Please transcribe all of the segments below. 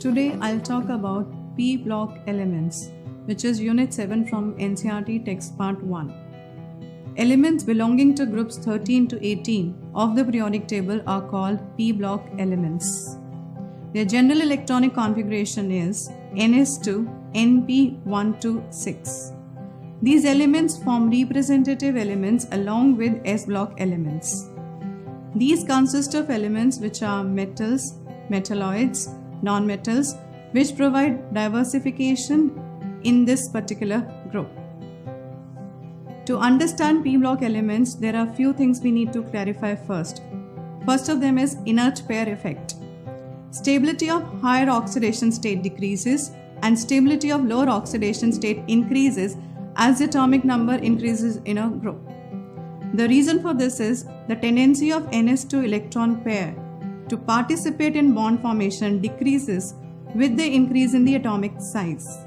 Today I'll talk about p block elements, which is Unit 7 from NCERT text part 1. Elements belonging to groups 13 to 18 of the periodic table are called p block elements. Their general electronic configuration is ns2np126. These elements form representative elements along with s block elements. These consist of elements which are metals, metalloids, nonmetals, which provide diversification in this particular group. To understand p block elements, there are few things we need to clarify first. First of them is inert pair effect. Stability of higher oxidation state decreases and stability of lower oxidation state increases as the atomic number increases in a group. The reason for this is the tendency of ns2 electron pair to participate in bond formation decreases with the increase in the atomic size.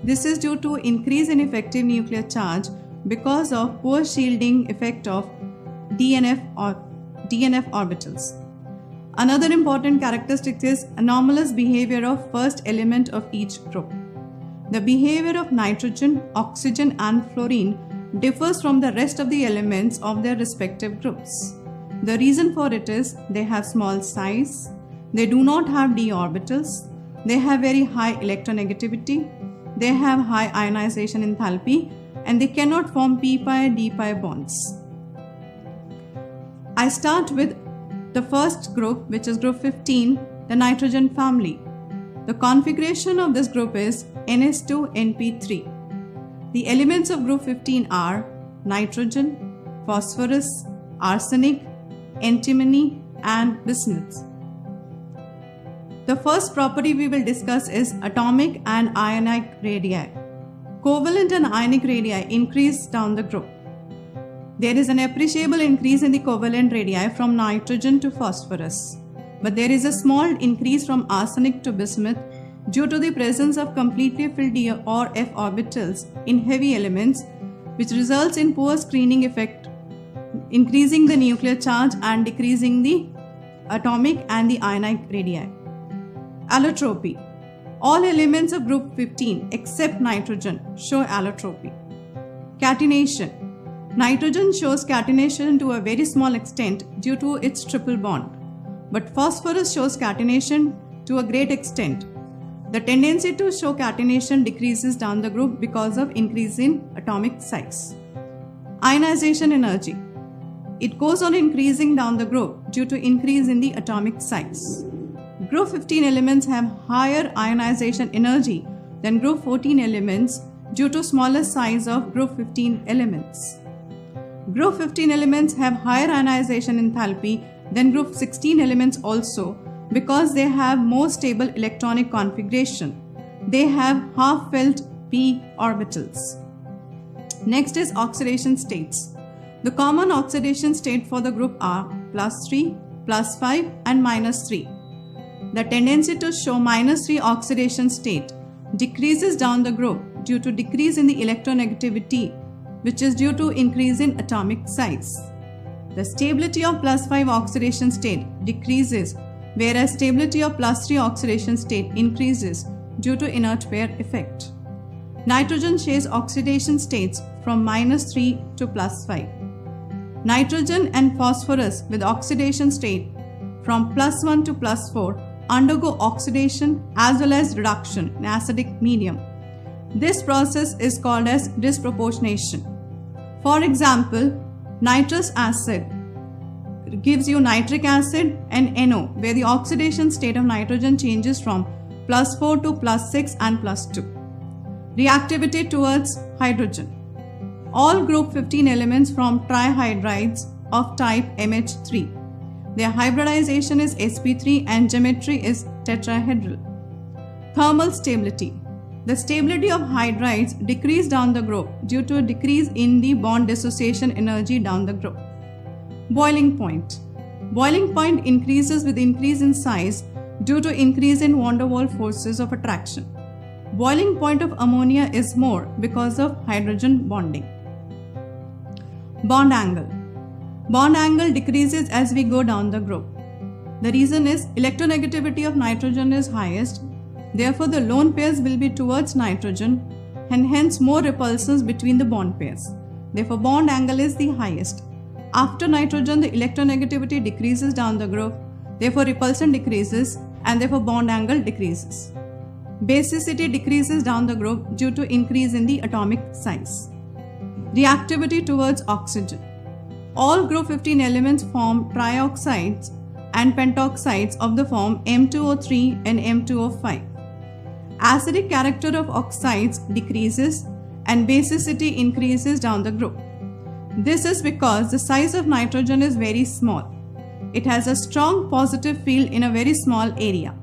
This is due to increase in effective nuclear charge because of poor shielding effect of DNF orbitals. Another important characteristic is anomalous behavior of first element of each group. The behavior of nitrogen, oxygen and fluorine differs from the rest of the elements of their respective groups. The reason for it is they have small size, they do not have d orbitals, they have very high electronegativity, they have high ionization enthalpy, and they cannot form p-pi d-pi bonds. I start with the first group, which is group 15, the nitrogen family. The configuration of this group is ns2np3. The elements of group 15 are nitrogen, phosphorus, arsenic, antimony and bismuth. The first property we will discuss is atomic and ionic radii. Covalent and ionic radii increase down the group. There is an appreciable increase in the covalent radii from nitrogen to phosphorus, but there is a small increase from arsenic to bismuth due to the presence of completely filled d or f orbitals in heavy elements, which results in poor screening effect, increasing the nuclear charge and decreasing the atomic and the ionic radii. Allotropy. All elements of group 15 except nitrogen show allotropy. Catenation. Nitrogen shows catenation to a very small extent due to its triple bond, but phosphorus shows catenation to a great extent. The tendency to show catenation decreases down the group because of increase in atomic size. Ionization energy. It goes on increasing down the group due to increase in the atomic size. Group 15 elements have higher ionization energy than group 14 elements due to smaller size of group 15 elements. Group 15 elements have higher ionization enthalpy than group 16 elements also because they have more stable electronic configuration. They have half-filled p orbitals. Next is oxidation states. The common oxidation state for the group are +3, +5 and -3. The tendency to show -3 oxidation state decreases down the group due to decrease in the electronegativity, which is due to increase in atomic size. The stability of +5 oxidation state decreases, whereas stability of +3 oxidation state increases due to inert pair effect. Nitrogen shares oxidation states from -3 to +5. Nitrogen and phosphorus with oxidation state from +1 to +4 undergo oxidation as well as reduction in acidic medium. This process is called as disproportionation. For example, nitrous acid gives you nitric acid and NO, where the oxidation state of nitrogen changes from +4 to +6 and +2. Reactivity towards hydrogen. All group 15 elements form trihydrides of type MH3. Their hybridization is sp3 and geometry is tetrahedral. Thermal stability. The stability of hydrides decrease down the group due to a decrease in the bond dissociation energy down the group. Boiling point. Boiling point increases with increase in size due to increase in van der Waals forces of attraction. Boiling point of ammonia is more because of hydrogen bonding. Bond angle. Bond angle decreases as we go down the group. The reason is electronegativity of nitrogen is highest Therefore, the lone pairs will be towards nitrogen and hence more repulsions between the bond pairs. Therefore, bond angle is the highest. After nitrogen, the electronegativity decreases down the group. Therefore, repulsion decreases and therefore bond angle decreases. Basicity decreases down the group due to increase in the atomic size. Reactivity towards oxygen. All group 15 elements form trioxides and pentoxides of the form M2O3 and M2O5. Acidic character of oxides decreases and basicity increases down the group. This is because the size of nitrogen is very small. It has a strong positive field in a very small area.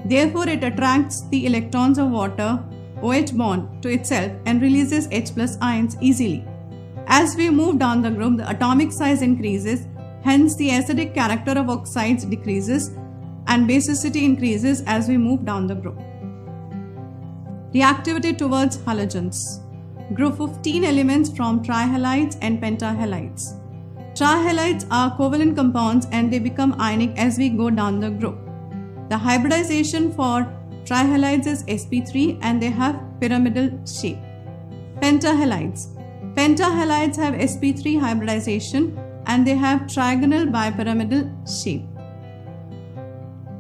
Therefore, it attracts the electrons of water OH bond to itself and releases H+ ions easily. As we move down the group, the atomic size increases, hence the acidic character of oxides decreases and basicity increases as we move down the group. Reactivity towards halogens. Group 15 elements from trihalides and pentahalides. Trihalides are covalent compounds and they become ionic as we go down the group. The hybridization for trihalides is sp3 and they have pyramidal shape. Pentahalides. Pentahalides have sp3 hybridization and they have trigonal bipyramidal shape.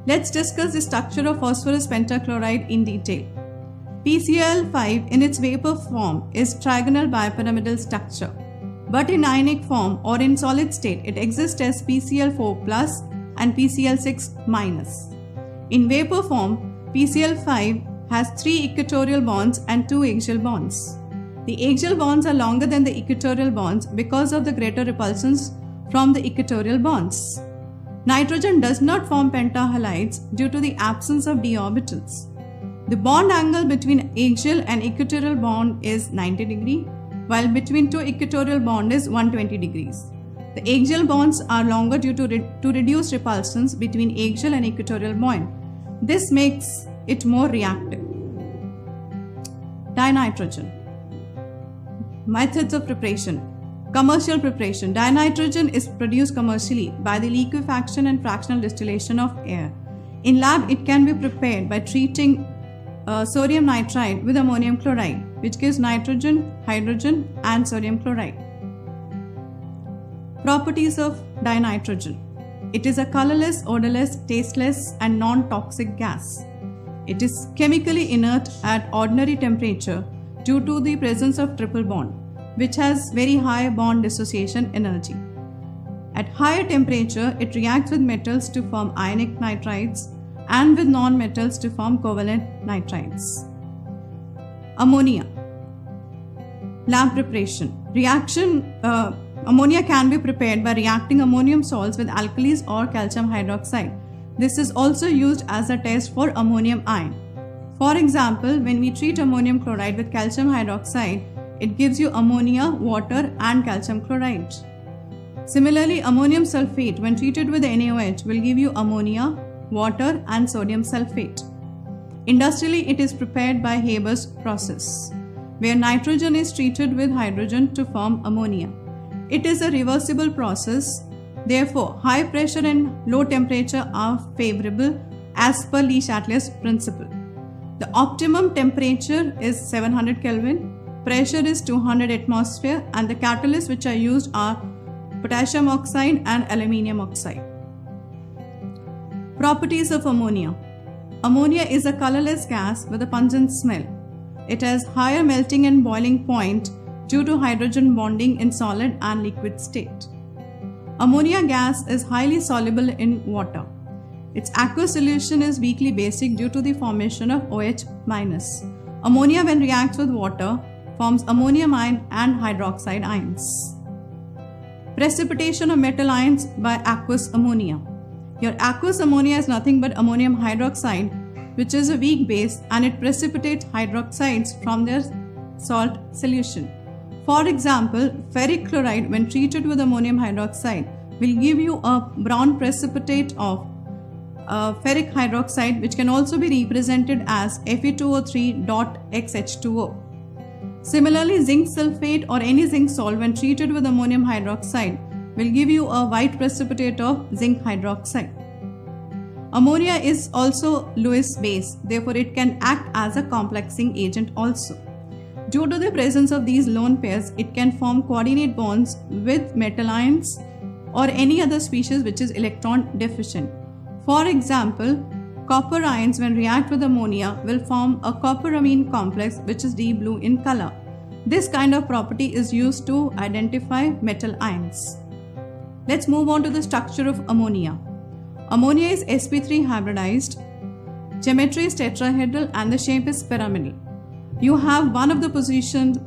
Let's discuss the structure of phosphorus pentachloride in detail. PCl5 in its vapor form is trigonal bipyramidal structure, but in ionic form or in solid state it exists as PCl4 plus and PCl6 minus. In vapor form, PCl5 has 3 equatorial bonds and 2 axial bonds. The axial bonds are longer than the equatorial bonds because of the greater repulsions from the equatorial bonds. Nitrogen does not form pentahalides due to the absence of d orbitals. The bond angle between axial and equatorial bond is 90 degrees, while between two equatorial bond is 120 degrees. The axial bonds are longer due to reduce repulsions between axial and equatorial bond. This makes it more reactive. Dinitrogen. Methods of preparation. Commercial preparation. Dinitrogen is produced commercially by the liquefaction and fractional distillation of air. In lab, it can be prepared by treating sodium nitride with ammonium chloride, which gives nitrogen, hydrogen, and sodium chloride. Properties of dinitrogen. It is a colorless, odorless, tasteless, and non-toxic gas. It is chemically inert at ordinary temperature due to the presence of triple bond, which has very high bond dissociation energy. At higher temperature, it reacts with metals to form ionic nitrides and with non-metals to form covalent nitrides. Ammonia. Lab preparation. Ammonia can be prepared by reacting ammonium salts with alkalis or calcium hydroxide. This is also used as a test for ammonium ion. For example, when we treat ammonium chloride with calcium hydroxide, it gives you ammonia, water, and calcium chloride. Similarly, ammonium sulfate when treated with NaOH will give you ammonia, water, and sodium sulfate. Industrially, it is prepared by Haber's process, where nitrogen is treated with hydrogen to form ammonia. It is a reversible process. Therefore, high pressure and low temperature are favorable as per Le Chatelier's principle. The optimum temperature is 700 Kelvin, pressure is 200 atmosphere, and the catalysts which are used are potassium oxide and aluminium oxide. Properties of ammonia. Ammonia is a colorless gas with a pungent smell. It has higher melting and boiling point due to hydrogen bonding in solid and liquid state. Ammonia gas is highly soluble in water. Its aqueous solution is weakly basic due to the formation of OH-. Ammonia, when reacts with water, forms ammonium ion and hydroxide ions. Precipitation of metal ions by aqueous ammonia. Your aqueous ammonia is nothing but ammonium hydroxide, which is a weak base, and it precipitates hydroxides from their salt solution. For example, ferric chloride when treated with ammonium hydroxide will give you a brown precipitate of ferric hydroxide, which can also be represented as Fe2O3.XH2O. Similarly, zinc sulfate or any zinc salt when treated with ammonium hydroxide will give you a white precipitate of zinc hydroxide. Ammonia is also Lewis base, therefore it can act as a complexing agent also. Due to the presence of these lone pairs, it can form coordinate bonds with metal ions or any other species which is electron deficient. For example, copper ions when react with ammonia will form a copperamine complex which is deep blue in color. This kind of property is used to identify metal ions. Let's move on to the structure of ammonia. Ammonia is sp3 hybridized, geometry is tetrahedral and the shape is pyramidal. You have one of the positions,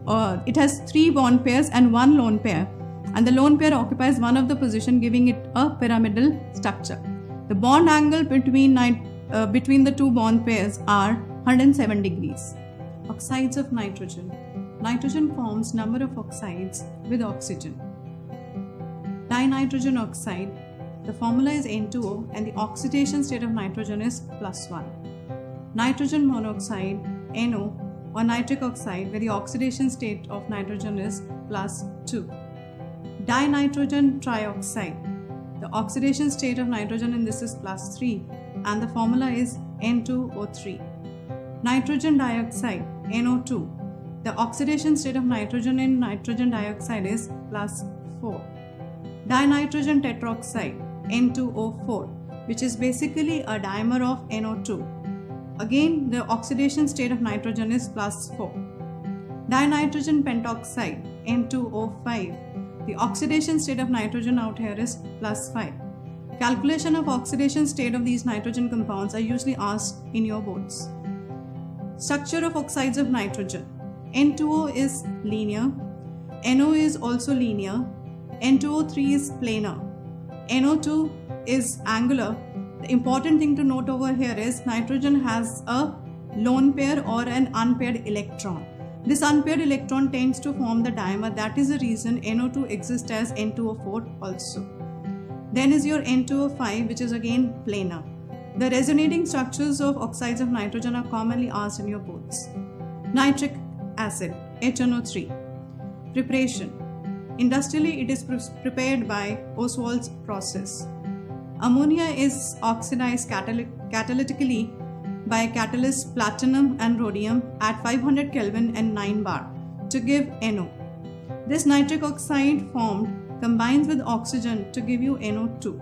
it has 3 bond pairs and 1 lone pair, and the lone pair occupies one of the position, giving it a pyramidal structure. The bond angle between the 2 bond pairs are 107 degrees. Oxides of nitrogen. Nitrogen forms number of oxides with oxygen. Dinitrogen oxide, the formula is N2O and the oxidation state of nitrogen is +1. Nitrogen monoxide, NO, or nitric oxide, where the oxidation state of nitrogen is +2. Dinitrogen trioxide, the oxidation state of nitrogen in this is +3 and the formula is N2O3. Nitrogen dioxide, NO2, the oxidation state of nitrogen in nitrogen dioxide is +4. Dinitrogen tetroxide, N2O4, which is basically a dimer of NO2. Again, the oxidation state of nitrogen is +4. Dinitrogen pentoxide, N2O5. The oxidation state of nitrogen out here is +5. Calculation of oxidation state of these nitrogen compounds are usually asked in your boards. Structure of oxides of nitrogen. N2O is linear, NO is also linear, N2O3 is planar, NO2 is angular. The important thing to note over here is nitrogen has a lone pair or an unpaired electron. This unpaired electron tends to form the dimer. That is the reason NO2 exists as N2O4 also. Then is your N2O5, which is again planar. The resonating structures of oxides of nitrogen are commonly asked in your boards. Nitric acid, HNO3. Preparation. Industrially, it is prepared by Ostwald's process. Ammonia is oxidized catalytically by catalysts platinum and rhodium at 500 Kelvin and 9 bar to give NO. This nitric oxide formed combines with oxygen to give you NO2.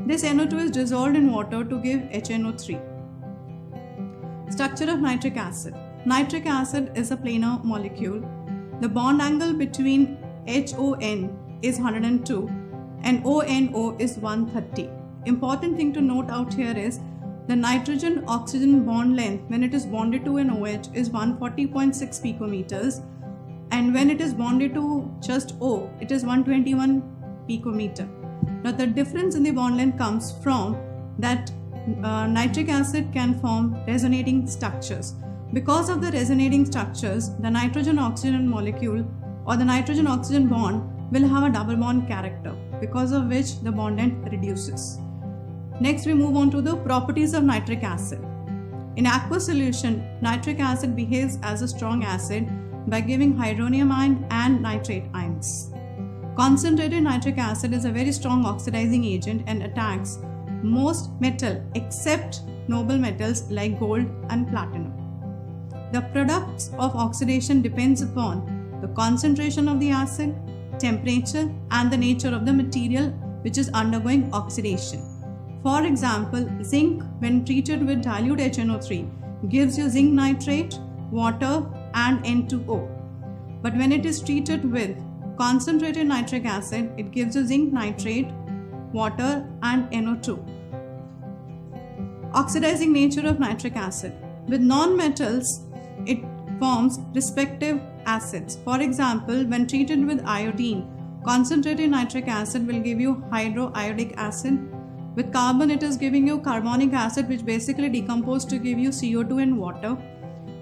This NO2 is dissolved in water to give HNO3. Structure of nitric acid. Nitric acid is a planar molecule. The bond angle between HON is 102 and ONO is 130. Important thing to note out here is the nitrogen oxygen bond length when it is bonded to an OH is 140.6 picometers, and when it is bonded to just O it is 121 picometer. Now the difference in the bond length comes from that nitric acid can form resonating structures. Because of the resonating structures, the nitrogen oxygen molecule or the nitrogen oxygen bond will have a double bond character, because of which the bond length reduces. Next we move on to the properties of nitric acid. In aqueous solution, nitric acid behaves as a strong acid by giving hydronium ion and nitrate ions. Concentrated nitric acid is a very strong oxidizing agent and attacks most metal except noble metals like gold and platinum. The products of oxidation depends upon the concentration of the acid, temperature and the nature of the material which is undergoing oxidation. For example, zinc when treated with dilute HNO3 gives you zinc nitrate, water and N2O. But when it is treated with concentrated nitric acid, it gives you zinc nitrate, water and NO2. Oxidizing nature of nitric acid. With non-metals, it forms respective acids. For example, when treated with iodine, concentrated nitric acid will give you hydroiodic acid. With carbon, it is giving you carbonic acid, which basically decomposes to give you CO2 and water.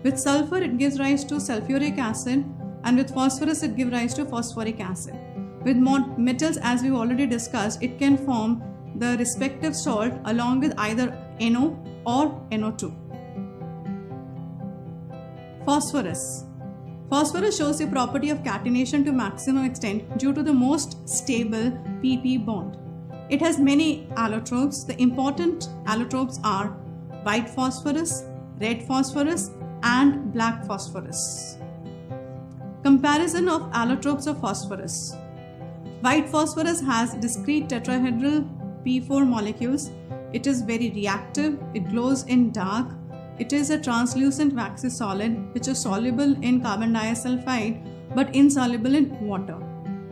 With sulphur, it gives rise to sulphuric acid, and with phosphorus, it gives rise to phosphoric acid. With metals, as we've already discussed, it can form the respective salt along with either NO or NO2. Phosphorus. Phosphorus shows the property of catenation to maximum extent due to the most stable PP bond. It has many allotropes. The important allotropes are white phosphorus, red phosphorus, and black phosphorus. Comparison of allotropes of phosphorus. White phosphorus has discrete tetrahedral P4 molecules. It is very reactive. It glows in dark. It is a translucent waxy solid which is soluble in carbon disulfide but insoluble in water.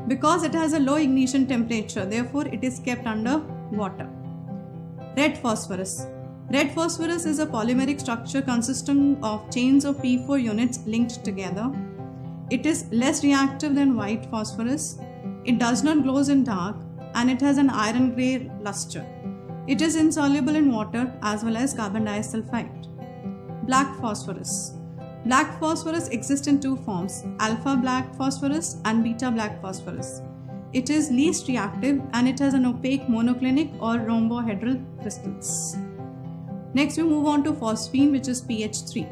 Because it has a low ignition temperature, therefore it is kept under water. Red phosphorus. Red phosphorus is a polymeric structure consisting of chains of P4 units linked together. It is less reactive than white phosphorus. It does not glow in dark, and it has an iron grey luster. It is insoluble in water as well as carbon disulfide. Black phosphorus. Black phosphorus exists in two forms, alpha black phosphorus and beta black phosphorus. It is least reactive and it has an opaque monoclinic or rhombohedral crystals. Next we move on to phosphine, which is pH 3.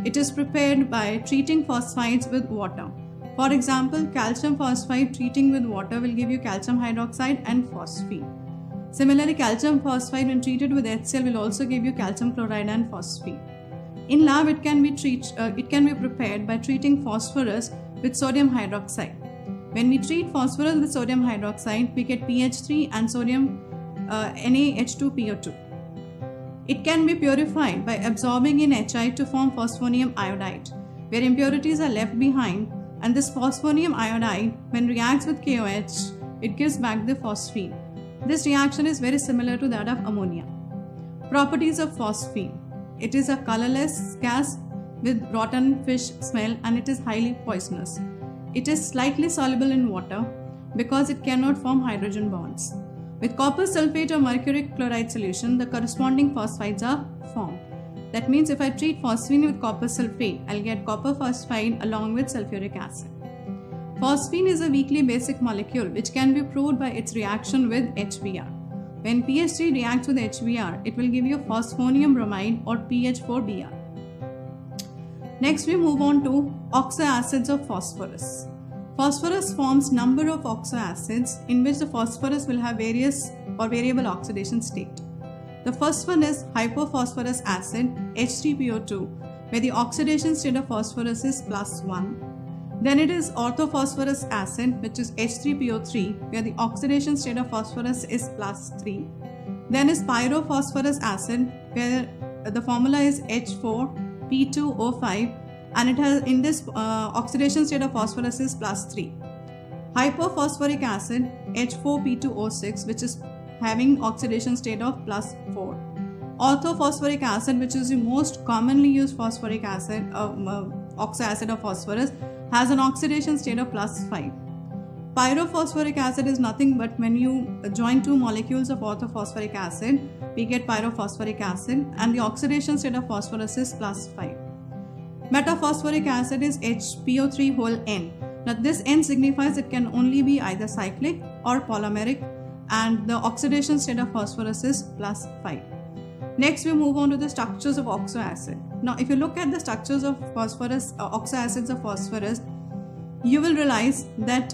It is prepared by treating phosphides with water. For example, calcium phosphide treating with water will give you calcium hydroxide and phosphine. Similarly, calcium phosphide when treated with HCl will also give you calcium chloride and phosphine. In lab, it can be prepared by treating phosphorus with sodium hydroxide. When we treat phosphorus with sodium hydroxide, we get pH 3 and sodium NaH2PO2. It can be purified by absorbing in HI to form phosphonium iodide, where impurities are left behind, and this phosphonium iodide, when reacts with KOH, it gives back the phosphine. This reaction is very similar to that of ammonia. Properties of phosphine. It is a colorless gas with rotten fish smell and it is highly poisonous. It is slightly soluble in water because it cannot form hydrogen bonds. With copper sulfate or mercuric chloride solution, the corresponding phosphides are formed. That means if I treat phosphine with copper sulfate, I'll get copper phosphide along with sulphuric acid. Phosphine is a weakly basic molecule which can be proved by its reaction with HBr. When pH 3 reacts with HBr, it will give you phosphonium bromide or PH4Br. Next we move on to oxoacids of phosphorus. Phosphorus forms number of oxoacids in which the phosphorus will have various or variable oxidation state. The first one is hypophosphorus acid H3PO2, where the oxidation state of phosphorus is +1. Then it is orthophosphorus acid, which is H3PO3, where the oxidation state of phosphorus is +3. Then is pyrophosphorus acid, where the formula is H4P2O5, and it has in this oxidation state of phosphorus is +3. Hypophosphoric acid H4P2O6, which is having oxidation state of +4. Orthophosphoric acid, which is the most commonly used phosphoric acid, oxoacid of phosphorus, has an oxidation state of +5. Pyrophosphoric acid is nothing but when you join two molecules of orthophosphoric acid, we get pyrophosphoric acid, and the oxidation state of phosphorus is +5. Metaphosphoric acid is HPO3 Now this N signifies it can only be either cyclic or polymeric, and the oxidation state of phosphorus is +5. Next we move on to the structures of oxoacid. Now if you look at the structures of phosphorus, oxoacids of phosphorus, you will realize that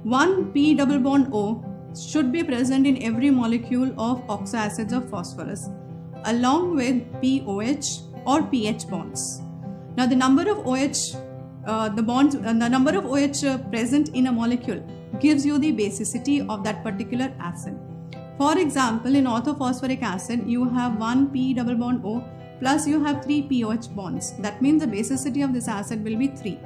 one P double bond O should be present in every molecule of oxoacids of phosphorus, along with POH or pH bonds. Now the number of OH present in a molecule gives you the basicity of that particular acid. For example, in orthophosphoric acid, you have one P double bond O plus you have 3 POH bonds. That means the basicity of this acid will be 3.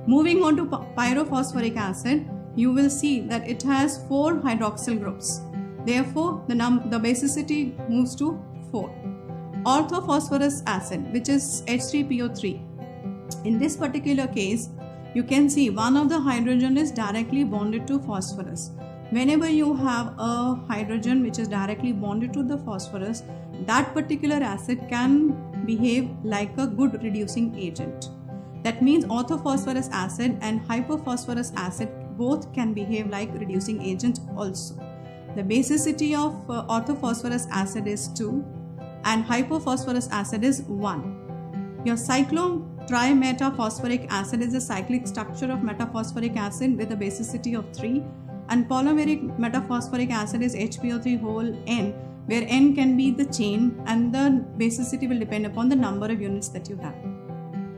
Moving on to pyrophosphoric acid, you will see that it has 4 hydroxyl groups. Therefore, the basicity moves to 4. Orthophosphorus acid, which is H3PO3. In this particular case, you can see one of the hydrogen is directly bonded to phosphorus. Whenever you have a hydrogen which is directly bonded to the phosphorus, that particular acid can behave like a good reducing agent. That means orthophosphorus acid and hypophosphorus acid both can behave like reducing agent also. The basicity of orthophosphorus acid is 2 and hypophosphorus acid is 1. Your cyclotrimetaphosphoric acid is a cyclic structure of metaphosphoric acid with a basicity of 3, and polymeric metaphosphoric acid is HPO3 whole N, where N can be the chain and the basicity will depend upon the number of units that you have.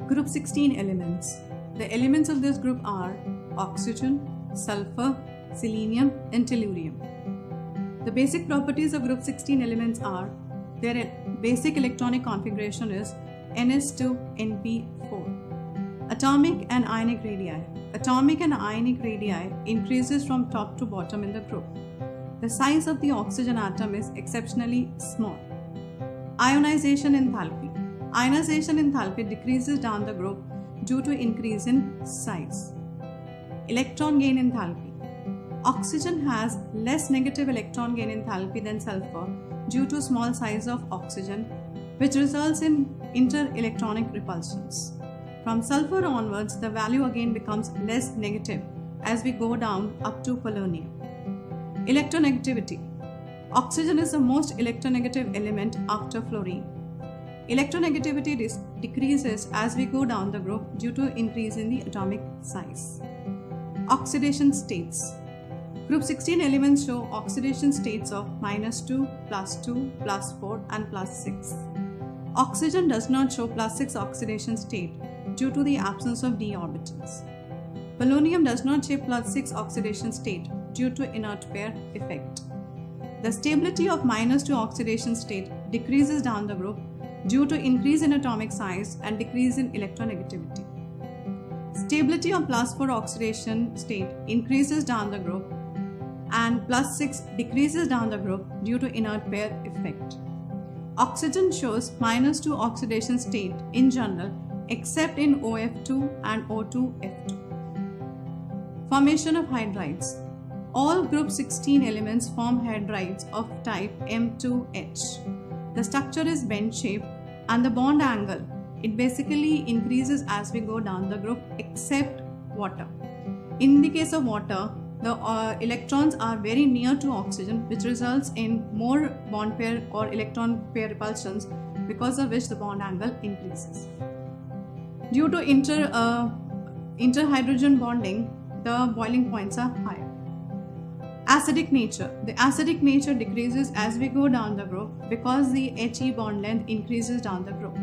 Group 16 elements. The elements of this group are oxygen, sulfur, selenium and tellurium. The basic properties of group 16 elements are their basic electronic configuration is Ns2Np4. Atomic and ionic radii. Atomic and ionic radii increases from top to bottom in the group. The size of the oxygen atom is exceptionally small. Ionization enthalpy. Ionization enthalpy decreases down the group due to increase in size. Electron gain enthalpy. Oxygen has less negative electron gain enthalpy than sulfur due to small size of oxygen, which results in inter-electronic repulsions. From sulfur onwards, the value again becomes less negative as we go down up to polonium. Electronegativity. Oxygen is the most electronegative element after fluorine. Electronegativity decreases as we go down the group due to increase in the atomic size. Oxidation states. Group 16 elements show oxidation states of -2, +2, +4 and +6. Oxygen does not show +6 oxidation state due to the absence of d orbitals. Polonium does not show +6 oxidation state due to inert pair effect. The stability of -2 oxidation state decreases down the group due to increase in atomic size and decrease in electronegativity. Stability of +4 oxidation state increases down the group and +6 decreases down the group due to inert pair effect. Oxygen shows -2 oxidation state in general except in OF2 and O2F2. Formation of hydrides. All group 16 elements form hydrides of type M2H. The structure is bend shaped and the bond angle, it basically increases as we go down the group except water. In the case of water, the electrons are very near to oxygen, which results in more bond pair or electron pair repulsions, because of which the bond angle increases. Due to interhydrogen bonding, the boiling points are higher. Acidic nature. The acidic nature decreases as we go down the group because the He bond length increases down the group.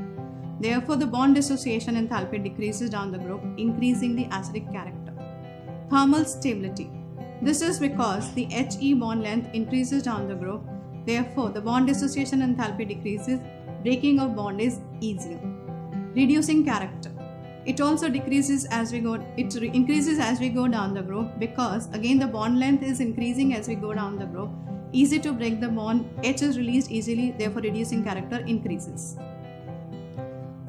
Therefore, the bond dissociation enthalpy decreases down the group, increasing the acidic character. Thermal stability. This is because the He bond length increases down the group. Therefore, the bond dissociation enthalpy decreases, breaking of bond is easier. Reducing character. It also decreases as we go, it increases as we go down the group because again the bond length is increasing as we go down the group. Easy to break the bond, H is released easily, therefore reducing character increases.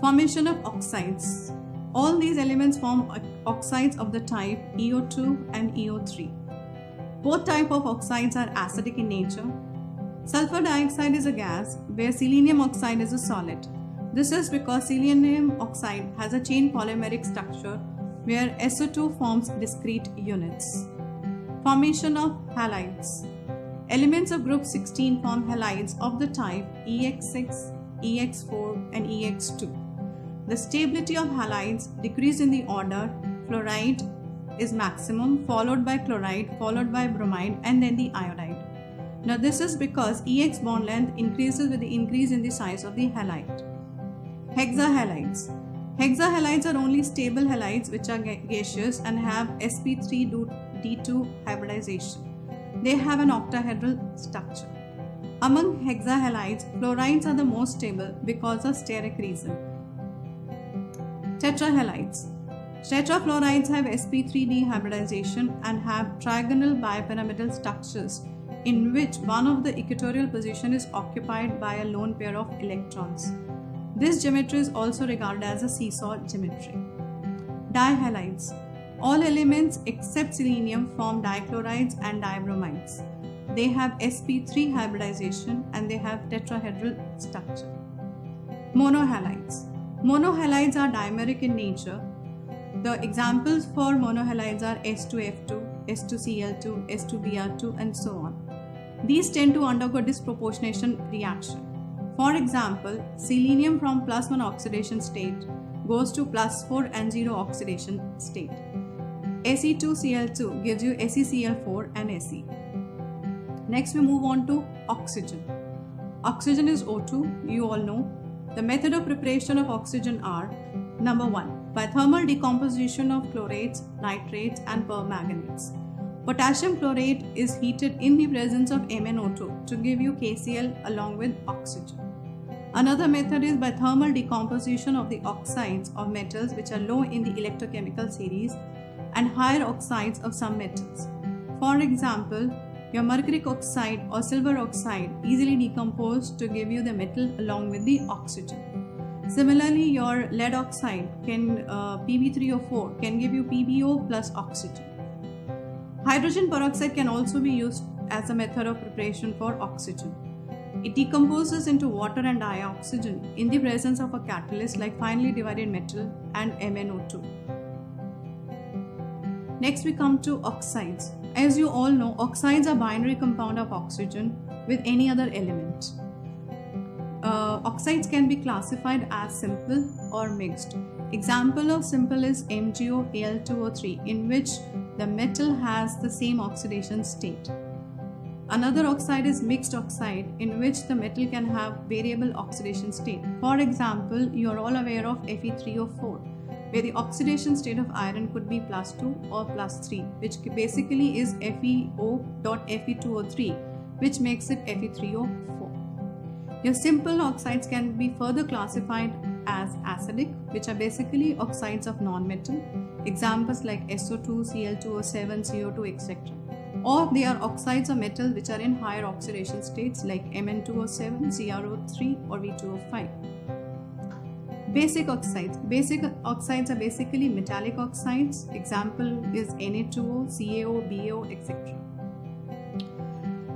Formation of oxides. All these elements form oxides of the type EO2 and EO3. Both types of oxides are acidic in nature. Sulfur dioxide is a gas, where selenium oxide is a solid. This is because selenium oxide has a chain polymeric structure where SO2 forms discrete units. Formation of halides. Elements of group 16 form halides of the type EX6, EX4 and EX2. The stability of halides decrease in the order fluoride is maximum, followed by chloride, followed by bromide and then the iodide. Now this is because EX bond length increases with the increase in the size of the halide. Hexahalides. Hexahalides are only stable halides which are gaseous and have sp3d2 hybridization. They have an octahedral structure. Among hexahalides, fluorides are the most stable because of steric reason. Tetrahalides. Tetrafluorides have sp3d hybridization and have trigonal bipyramidal structures in which one of the equatorial position is occupied by a lone pair of electrons. This geometry is also regarded as a seesaw geometry. Dihalides. All elements except selenium form dichlorides and dibromides. They have sp3 hybridization and they have tetrahedral structure. Monohalides. Monohalides are dimeric in nature. The examples for monohalides are S2F2, S2Cl2, S2Br2 and so on. These tend to undergo disproportionation reaction. For example, selenium from +1 oxidation state goes to +4 and 0 oxidation state. Se2Cl2 gives you SeCl4 and Se. Next we move on to oxygen. Oxygen is O2, you all know. The method of preparation of oxygen are: number 1, by thermal decomposition of chlorates, nitrates and permanganates. Potassium chlorate is heated in the presence of MnO2 to give you KCl along with oxygen. Another method is by thermal decomposition of the oxides of metals which are low in the electrochemical series and higher oxides of some metals. For example, your mercuric oxide or silver oxide easily decomposed to give you the metal along with the oxygen. Similarly, your lead oxide can Pb3O4 can give you PbO plus oxygen. Hydrogen peroxide can also be used as a method of preparation for oxygen. It decomposes into water and dioxygen in the presence of a catalyst like finely divided metal and MnO2. Next we come to oxides. As you all know, oxides are binary compound of oxygen with any other element. Oxides can be classified as simple or mixed. Example of simple is MgOAl2O3, in which the metal has the same oxidation state. Another oxide is mixed oxide, in which the metal can have variable oxidation state. For example, you are all aware of Fe3O4, where the oxidation state of iron could be +2 or +3, which basically is FeO.Fe2O3, which makes it Fe3O4. Your simple oxides can be further classified as acidic, which are basically oxides of non-metal. Examples like SO2, Cl2O7, CO2, etc. Or they are oxides of metal which are in higher oxidation states like Mn2O7, CrO3 or V2O5. Basic oxides. Basic oxides are basically metallic oxides. Example is Na2O, CaO, BaO, etc.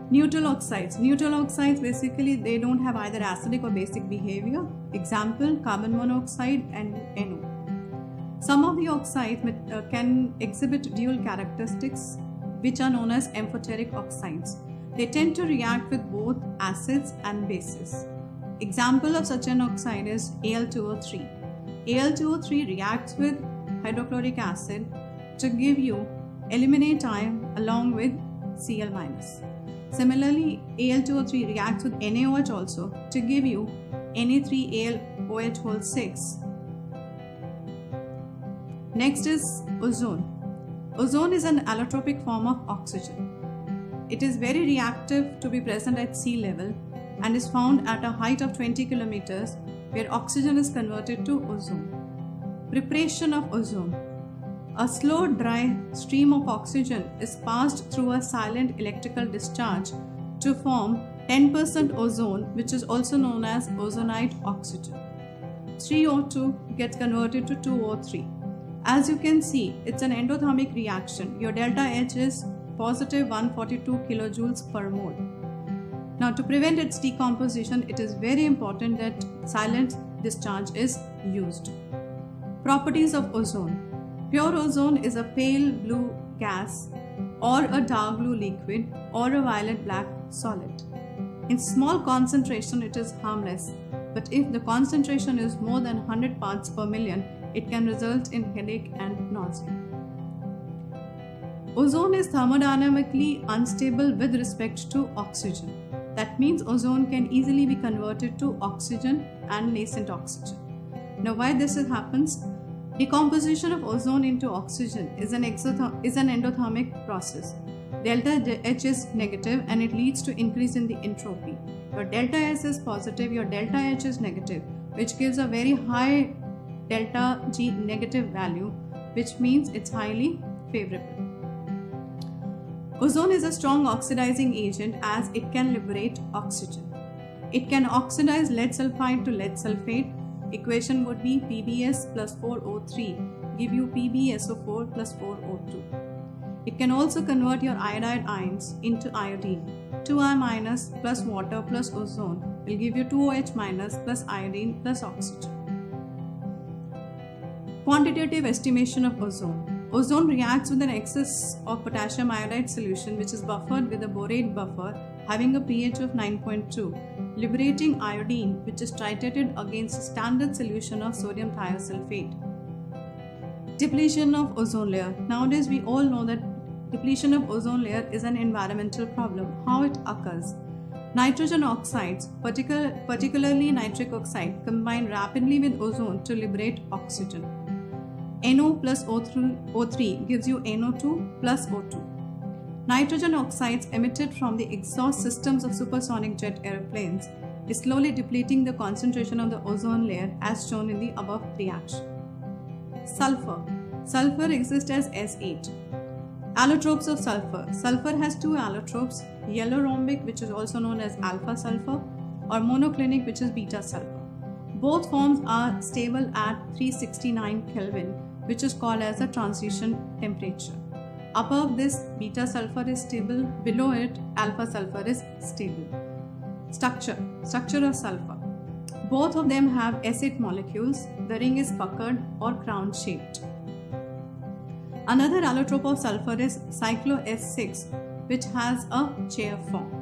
Neutral oxides. Neutral oxides basically they don't have either acidic or basic behavior. Example, carbon monoxide and NO. Some of the oxides can exhibit dual characteristics which are known as amphoteric oxides. They tend to react with both acids and bases. Example of such an oxide is Al2O3. Al2O3 reacts with hydrochloric acid to give you eliminate ion along with Cl-. Similarly, Al2O3 reacts with NaOH also to give you Na3AlOH6. Next is ozone. Ozone is an allotropic form of oxygen. It is very reactive to be present at sea level and is found at a height of 20 kilometers where oxygen is converted to ozone. Preparation of ozone. A slow dry stream of oxygen is passed through a silent electrical discharge to form 10% ozone, which is also known as ozonite oxygen. 3O2 gets converted to 2O3. As you can see, it's an endothermic reaction. Your delta H is positive 142 kilojoules per mole. Now, to prevent its decomposition, it is very important that silent discharge is used. Properties of ozone. Pure ozone is a pale blue gas or a dark blue liquid or a violet black solid. In small concentration, it is harmless, but if the concentration is more than 100 parts per million, it can result in headache and nausea. Ozone is thermodynamically unstable with respect to oxygen. That means ozone can easily be converted to oxygen and nascent oxygen. Now, why this happens? Decomposition of ozone into oxygen is an endothermic process. Delta H is negative and it leads to increase in the entropy. Your delta S is positive, your delta H is negative, which gives a very high delta G negative value, which means it's highly favorable. Ozone is a strong oxidizing agent as it can liberate oxygen. It can oxidize lead sulfide to lead sulfate. Equation would be PbS plus 4O3 give you PbSO4 plus 4O2. It can also convert your iodide ions into iodine. 2I minus plus water plus ozone will give you 2OH minus plus iodine plus oxygen. Quantitative estimation of ozone. Ozone reacts with an excess of potassium iodide solution which is buffered with a borate buffer having a pH of 9.2, liberating iodine which is titrated against a standard solution of sodium thiosulfate. Depletion of ozone layer. Nowadays we all know that depletion of ozone layer is an environmental problem. How it occurs? Nitrogen oxides, particularly nitric oxide, combine rapidly with ozone to liberate oxygen. NO plus O3 gives you NO2 plus O2. Nitrogen oxides emitted from the exhaust systems of supersonic jet airplanes is slowly depleting the concentration of the ozone layer as shown in the above reaction. Sulphur. Sulphur exists as S8. Allotropes of sulphur. Sulphur has two allotropes, yellow rhombic, which is also known as alpha sulphur, or monoclinic, which is beta sulphur. Both forms are stable at 369 Kelvin, which is called as the transition temperature. Above this, beta sulphur is stable, below it, alpha sulphur is stable. Structure of sulphur. Both of them have S8 molecules. The ring is puckered or crown shaped. Another allotrope of sulphur is cyclo-S6, which has a chair form.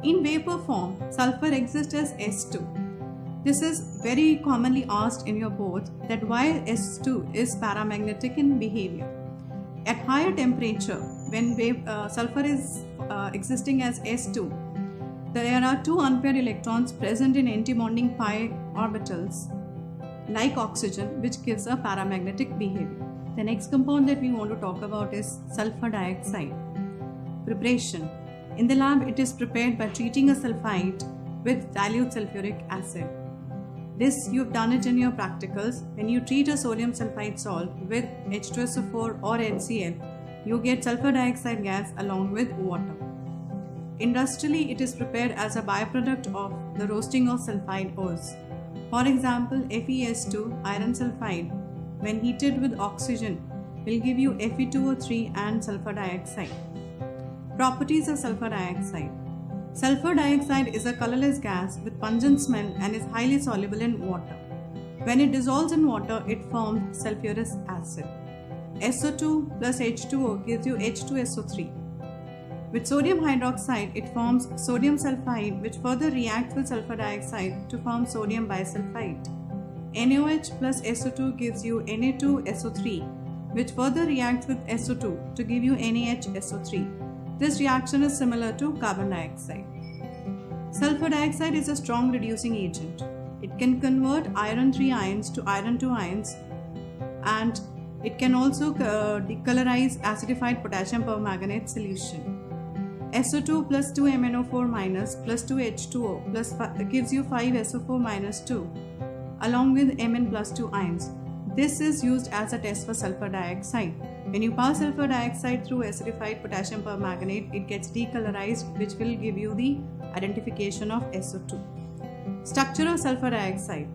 In vapor form, sulphur exists as S2. This is very commonly asked in your board, that why S2 is paramagnetic in behavior. At higher temperature, when sulphur is existing as S2, there are two unpaired electrons present in antibonding pi orbitals like oxygen, which gives a paramagnetic behavior. The next compound that we want to talk about is sulfur dioxide. Preparation. In the lab, it is prepared by treating a sulfide with dilute sulfuric acid. This you've done it in your practicals. When you treat a sodium sulfide salt with H2SO4 or HCl, you get sulfur dioxide gas along with water. Industrially, it is prepared as a byproduct of the roasting of sulfide ores. For example, FeS2, iron sulfide, when heated with oxygen, will give you Fe2O3 and sulfur dioxide. Properties of sulfur dioxide. Sulfur dioxide is a colorless gas with pungent smell and is highly soluble in water. When it dissolves in water, it forms sulfurous acid. SO2 plus H2O gives you H2SO3. With sodium hydroxide, it forms sodium sulfide, which further reacts with sulfur dioxide to form sodium bisulfide. NaOH plus SO2 gives you Na2SO3, which further reacts with SO2 to give you NaHSO3. This reaction is similar to carbon dioxide. Sulfur dioxide is a strong reducing agent. It can convert iron 3 ions to iron 2 ions, and it can also decolorize acidified potassium permanganate solution. SO2 plus 2MnO4 minus plus 2H2O plus gives you 5SO4 minus 2 along with Mn plus 2 ions. This is used as a test for sulfur dioxide. When you pass sulfur dioxide through acidified potassium permanganate, it gets decolorized, which will give you the identification of SO2. Structure of sulfur dioxide.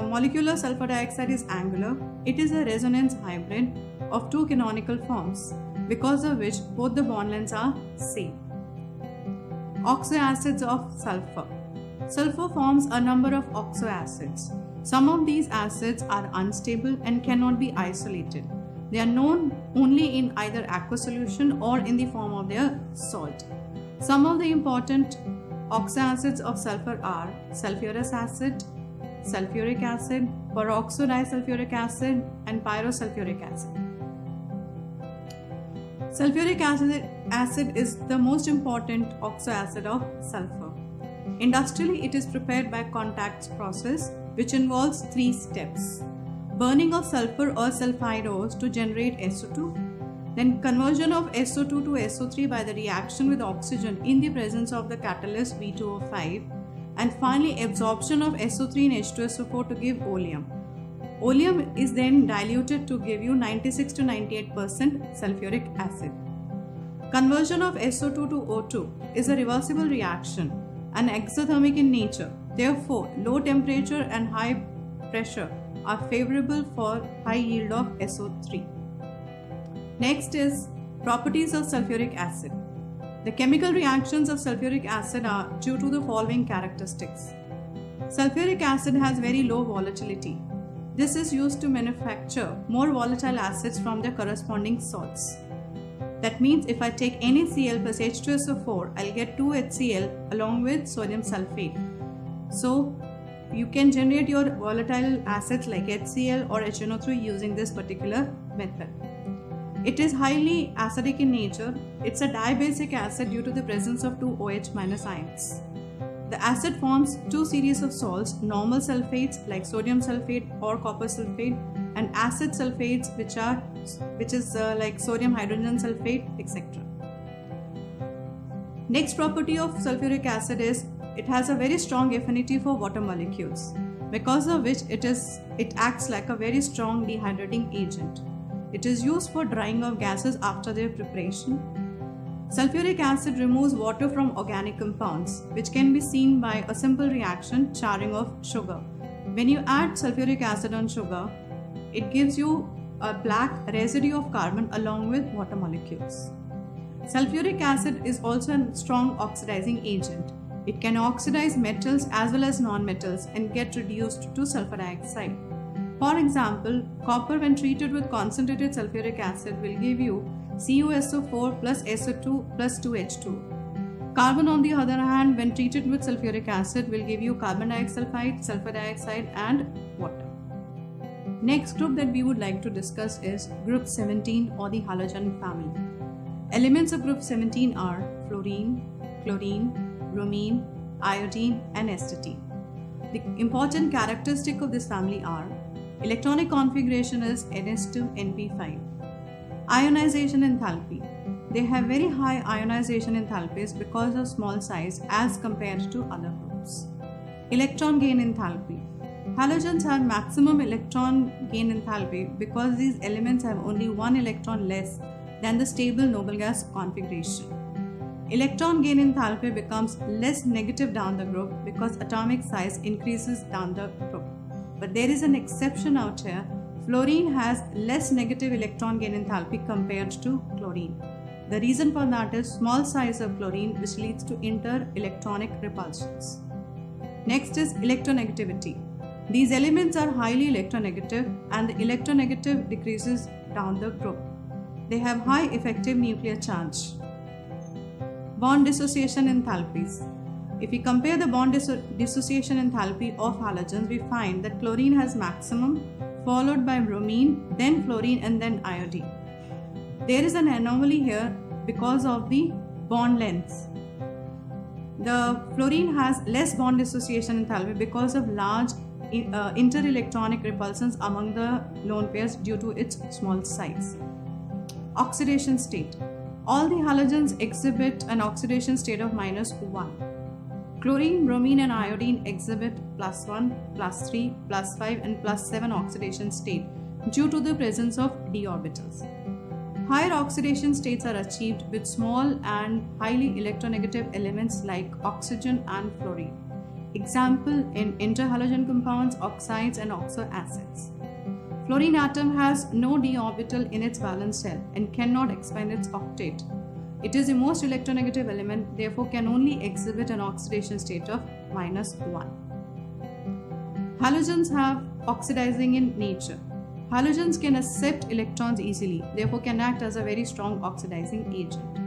Molecular sulfur dioxide is angular. It is a resonance hybrid of two canonical forms, because of which both the bond lengths are same. Oxoacids of sulfur. Sulfur forms a number of oxoacids. Some of these acids are unstable and cannot be isolated. They are known only in either aqueous solution or in the form of their salt. Some of the important oxoacids of sulfur are sulfurous acid, sulphuric acid, peroxodisulfuric acid, and pyrosulfuric acid. Sulfuric acid is the most important oxoacid of sulfur. Industrially, it is prepared by contact process, which involves 3 steps. Burning of sulfur or sulfide ores to generate SO2, then conversion of SO2 to SO3 by the reaction with oxygen in the presence of the catalyst V2O5, and finally absorption of SO3 in H2SO4 to give oleum. Oleum is then diluted to give you 96 to 98% sulfuric acid. Conversion of SO2 to O2 is a reversible reaction and exothermic in nature. Therefore, low temperature and high pressure are favorable for high yield of SO3. Next is properties of sulfuric acid. The chemical reactions of sulfuric acid are due to the following characteristics. Sulfuric acid has very low volatility. This is used to manufacture more volatile acids from their corresponding salts. That means if I take NaCl plus H2SO4, I'll get 2HCl along with sodium sulfate. So you can generate your volatile acids like HCl or HNO3 using this particular method. It is highly acidic in nature. It's a dibasic acid due to the presence of two OH- ions. The acid forms two series of salts, normal sulfates like sodium sulfate or copper sulfate, and acid sulfates which is like sodium hydrogen sulfate, etc. Next property of sulfuric acid is it has a very strong affinity for water molecules, because of which it acts like a very strong dehydrating agent. It is used for drying of gases after their preparation. Sulfuric acid removes water from organic compounds, which can be seen by a simple reaction, charring of sugar. When you add sulfuric acid on sugar, it gives you a black residue of carbon along with water molecules. Sulfuric acid is also a strong oxidizing agent. It can oxidize metals as well as non-metals and get reduced to sulfur dioxide. For example, copper when treated with concentrated sulfuric acid will give you CuSO4 plus SO2 plus 2H2. Carbon on the other hand, when treated with sulfuric acid will give you carbon disulfide, sulfur dioxide and water. Next group that we would like to discuss is group 17 or the halogen family. Elements of group 17 are fluorine, chlorine, bromine, iodine and astatine. The important characteristic of this family are electronic configuration is Ns2Np5. Ionization enthalpy. They have very high ionization enthalpies because of small size as compared to other groups. Electron gain enthalpy. Halogens have maximum electron gain enthalpy because these elements have only one electron less than the stable noble gas configuration. Electron gain enthalpy becomes less negative down the group because atomic size increases down the group. But there is an exception out here. Fluorine has less negative electron gain enthalpy compared to chlorine. The reason for that is small size of chlorine, which leads to inter-electronic repulsions. Next is electronegativity. These elements are highly electronegative and the electronegative decreases down the group. They have high effective nuclear charge. Bond dissociation enthalpies. If we compare the bond dissociation enthalpy of halogens, we find that chlorine has maximum, followed by bromine, then fluorine and then iodine. There is an anomaly here because of the bond lengths. The fluorine has less bond dissociation enthalpy because of large inter-electronic repulsions among the lone pairs due to its small size. Oxidation state. All the halogens exhibit an oxidation state of -1. Chlorine, bromine and iodine exhibit +1, +3, +5 and +7 oxidation state due to the presence of d orbitals. Higher oxidation states are achieved with small and highly electronegative elements like oxygen and fluorine. Example in interhalogen compounds, oxides and oxoacids. Fluorine atom has no d orbital in its valence shell and cannot expand its octet. It is the most electronegative element, therefore can only exhibit an oxidation state of -1. Halogens have oxidizing in nature. Halogens can accept electrons easily, therefore can act as a very strong oxidizing agent.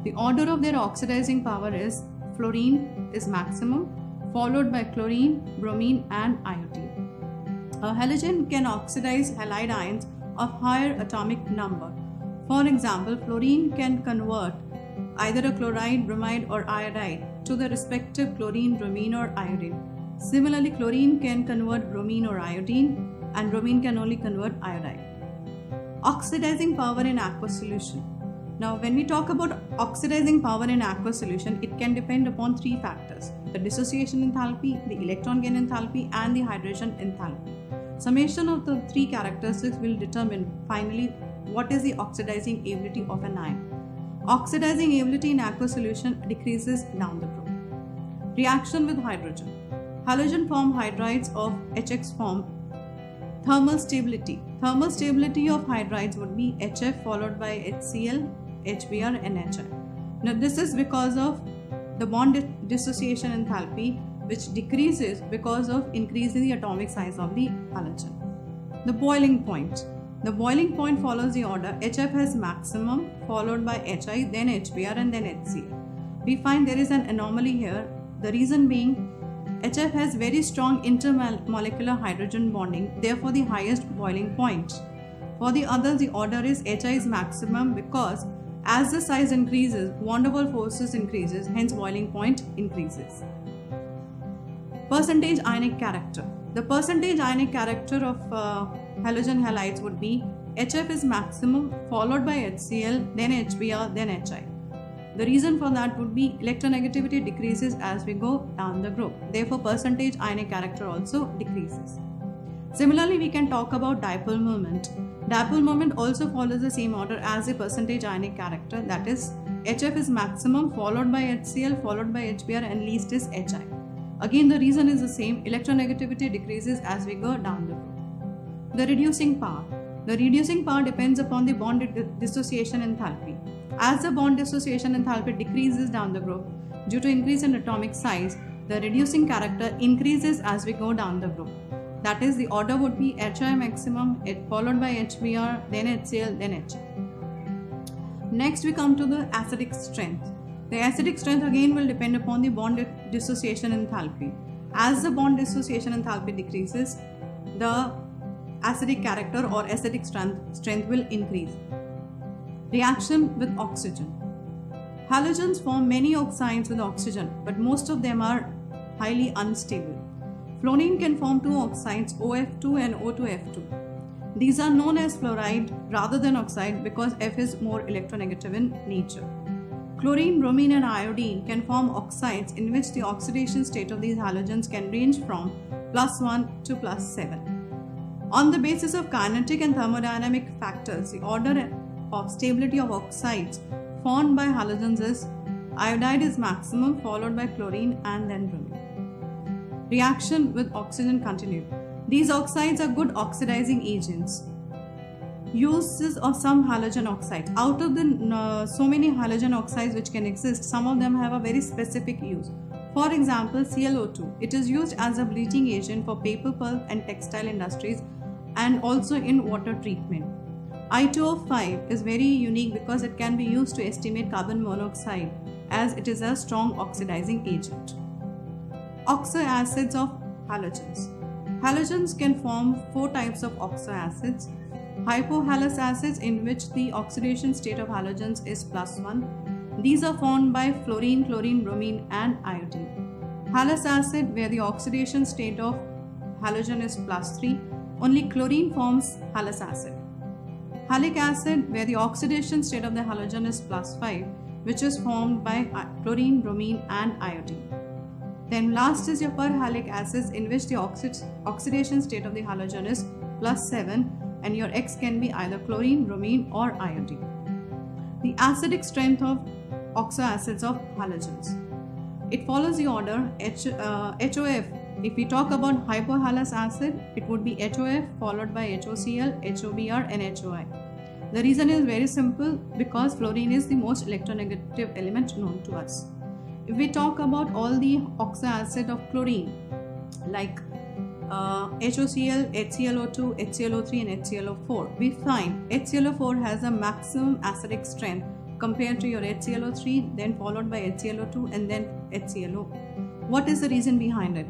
The order of their oxidizing power is fluorine is maximum, followed by chlorine, bromine and iodine. A halogen can oxidize halide ions of higher atomic number. For example, fluorine can convert either a chloride, bromide or iodide to the respective chlorine, bromine or iodine. Similarly, chlorine can convert bromine or iodine and bromine can only convert iodide. Oxidizing power in aqueous solution. Now, when we talk about oxidizing power in aqueous solution, it can depend upon three factors: the dissociation enthalpy, the electron gain enthalpy and the hydrogen enthalpy. Summation of the three characteristics will determine finally what is the oxidizing ability of an ion. Oxidizing ability in aqueous solution decreases down the group. Reaction with hydrogen. Halogen form hydrides of HX form. Thermal stability. Thermal stability of hydrides would be HF followed by HCl, HBr and HI. Now this is because of the bond dissociation enthalpy, which decreases because of increasing the atomic size of the halogen. The boiling point. The boiling point follows the order. HF has maximum, followed by HI, then HBr and then HCl. We find there is an anomaly here. The reason being HF has very strong intermolecular hydrogen bonding, therefore the highest boiling point. For the others, the order is HI is maximum because as the size increases, van der Waals forces increases, hence boiling point increases. Percentage ionic character. The percentage ionic character of halogen halides would be HF is maximum followed by HCl, then HBr, then HI. The reason for that would be electronegativity decreases as we go down the group. Therefore, percentage ionic character also decreases. Similarly, we can talk about dipole moment. Dipole moment also follows the same order as the percentage ionic character, that is HF is maximum followed by HCl followed by HBr and least is HI. Again, the reason is the same, electronegativity decreases as we go down the group. The reducing power. The reducing power depends upon the bond dissociation enthalpy. As the bond dissociation enthalpy decreases down the group due to increase in atomic size, the reducing character increases as we go down the group. That is, the order would be HI maximum, followed by HBr, then HCl, then HI. Next, we come to the acidic strength. The acidic strength again will depend upon the bond dissociation enthalpy. As the bond dissociation enthalpy decreases, the acidic character or acidic strength will increase. Reaction with oxygen. Halogens form many oxides with oxygen, but most of them are highly unstable. Fluorine can form two oxides, OF2 and O2F2. These are known as fluoride rather than oxide because F is more electronegative in nature. Chlorine, bromine and iodine can form oxides in which the oxidation state of these halogens can range from +1 to +7. On the basis of kinetic and thermodynamic factors, the order of stability of oxides formed by halogens is iodide is maximum followed by chlorine and then bromine. Reaction with oxygen continued. These oxides are good oxidizing agents. Uses of some halogen oxides. Out of the so many halogen oxides which can exist, some of them have a very specific use. For example, ClO2. It is used as a bleaching agent for paper, pulp and textile industries and also in water treatment. I2O5 is very unique because it can be used to estimate carbon monoxide as it is a strong oxidizing agent. Oxoacids of halogens. Halogens can form 4 types of oxoacids. Hypohalous acids, in which the oxidation state of halogens is +1. These are formed by fluorine, chlorine, bromine and iodine. Halous acid, where the oxidation state of halogen is +3. Only chlorine forms halous acid. Halic acid, where the oxidation state of the halogen is +5, which is formed by chlorine, bromine and iodine. Then last is your perhalic acids, in which the oxidation state of the halogen is +7 and your X can be either chlorine, bromine or iodine. The acidic strength of oxoacids of halogens. It follows the order HOF. If we talk about hypohalous acid, it would be HOF followed by HOCl, HOBr and HOI. The reason is very simple, because fluorine is the most electronegative element known to us. If we talk about all the oxoacid of chlorine like HOCl, HClO2, HClO3 and HClO4, we find HClO4 has a maximum acidic strength compared to your HClO3, then followed by HClO2 and then HClO. What is the reason behind it?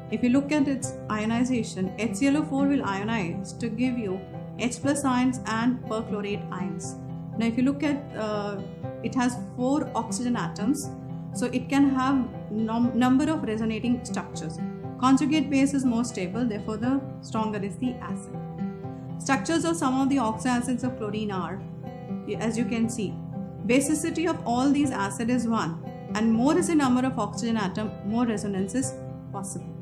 If you look at its ionization, HClO4 will ionize to give you H+ ions and perchlorate ions. Now if you look at it has 4 oxygen atoms, so it can have number of resonating structures. Conjugate base is more stable, therefore the stronger is the acid. Structures of some of the oxoacids of chlorine are, as you can see, basicity of all these acids is 1, and more is the number of oxygen atom, more resonance is possible.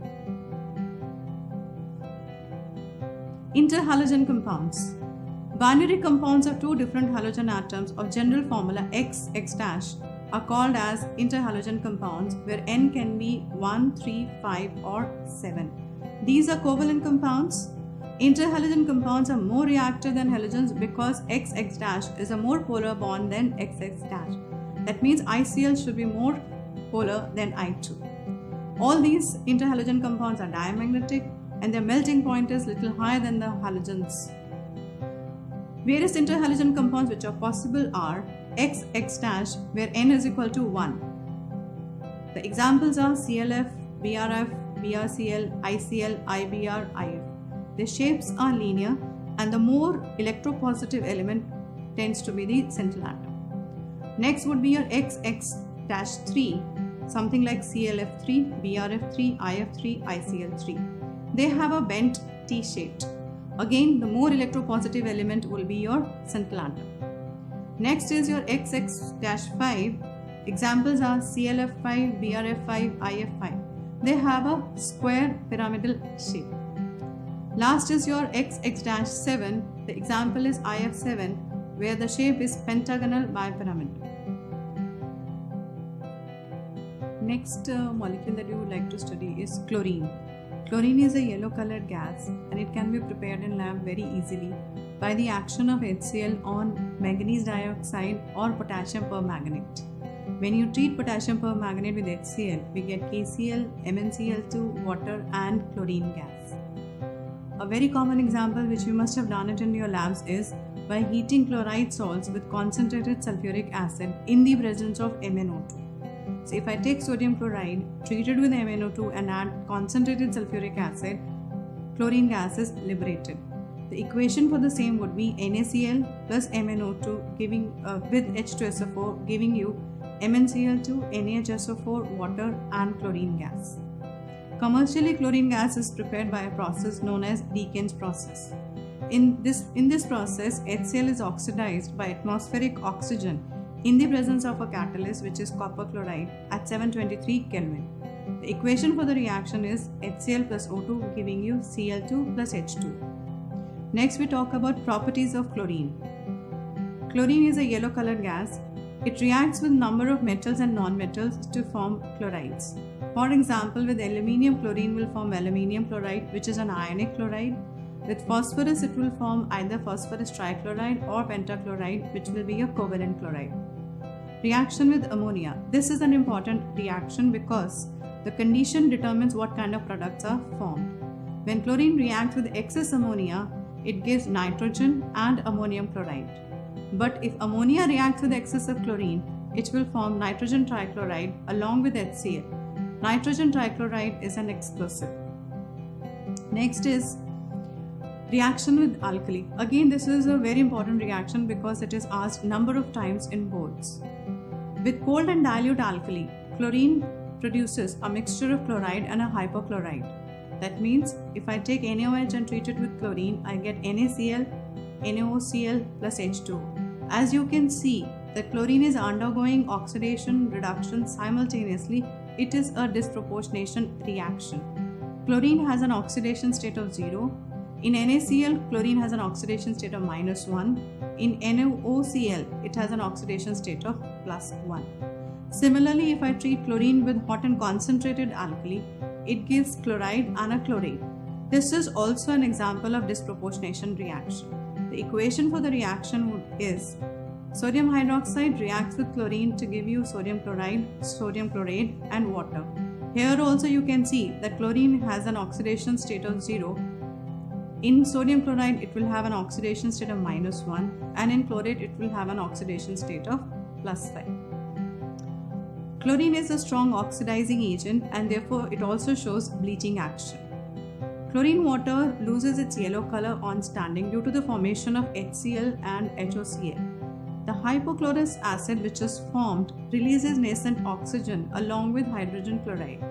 Interhalogen compounds. Binary compounds of 2 different halogen atoms of general formula X, X' are called as interhalogen compounds, where N can be 1, 3, 5 or 7. These are covalent compounds. Interhalogen compounds are more reactive than halogens because XX' is a more polar bond than XX'. That means ICl should be more polar than I2. All these interhalogen compounds are diamagnetic and their melting point is little higher than the halogens. Various interhalogen compounds which are possible are XX', where N is equal to 1. The examples are CLF, BRF, BrCl, ICl, IBr, IF. The shapes are linear and the more electropositive element tends to be the central atom. Next would be your XX-3, something like ClF3, BrF3, IF3, ICl3. They have a bent T-shaped. Again, the more electropositive element will be your central atom. Next is your XX-5. Examples are ClF5, BrF5, IF5. They have a square pyramidal shape. Last is your XX-7. The example is IF7, where the shape is pentagonal bipyramidal. Next molecule that you would like to study is chlorine. Chlorine is a yellow colored gas and it can be prepared in lab very easily by the action of HCl on manganese dioxide or potassium permanganate. When you treat potassium permanganate with HCl, we get KCl, MnCl2, water and chlorine gas. A very common example which you must have done it in your labs is by heating chloride salts with concentrated sulphuric acid in the presence of MnO2. So if I take sodium chloride, treat it with MnO2 and add concentrated sulphuric acid, chlorine gas is liberated. The equation for the same would be NaCl plus MnO2 giving with H2SO4 giving you MnCl2, NaHSO4, water and chlorine gas. Commercially, chlorine gas is prepared by a process known as Deakin's process. In this process, HCl is oxidized by atmospheric oxygen in the presence of a catalyst which is copper chloride at 723 Kelvin. The equation for the reaction is HCl plus O2 giving you Cl2 plus H2. Next we talk about properties of chlorine. Chlorine is a yellow colored gas. It reacts with number of metals and non-metals to form chlorides. For example, with aluminium, chlorine will form aluminium chloride, which is an ionic chloride. With phosphorus, it will form either phosphorus trichloride or pentachloride, which will be a covalent chloride. Reaction with ammonia. This is an important reaction because the condition determines what kind of products are formed. When chlorine reacts with excess ammonia, it gives nitrogen and ammonium chloride. But if ammonia reacts with excess of chlorine, it will form nitrogen trichloride along with HCl. Nitrogen trichloride is an explosive. Next is reaction with alkali. Again, this is a very important reaction because it is asked number of times in boards. With cold and dilute alkali, chlorine produces a mixture of chloride and a hypochlorite. That means if I take NaOH and treat it with chlorine, I get NaCl, NaOCl plus H2. As you can see, the chlorine is undergoing oxidation reduction simultaneously. It is a disproportionation reaction. Chlorine has an oxidation state of 0. In NaCl, chlorine has an oxidation state of -1. In NaOCl, it has an oxidation state of +1. Similarly, if I treat chlorine with hot and concentrated alkali, it gives chloride and a chlorate. This is also an example of disproportionation reaction. The equation for the reaction is sodium hydroxide reacts with chlorine to give you sodium chloride, sodium chlorate and water. Here also you can see that chlorine has an oxidation state of 0. In sodium chloride, it will have an oxidation state of -1 and in chlorate, it will have an oxidation state of +5. Chlorine is a strong oxidizing agent and therefore it also shows bleaching action. Chlorine water loses its yellow color on standing due to the formation of HCl and HOCl. The hypochlorous acid which is formed releases nascent oxygen along with hydrogen chloride.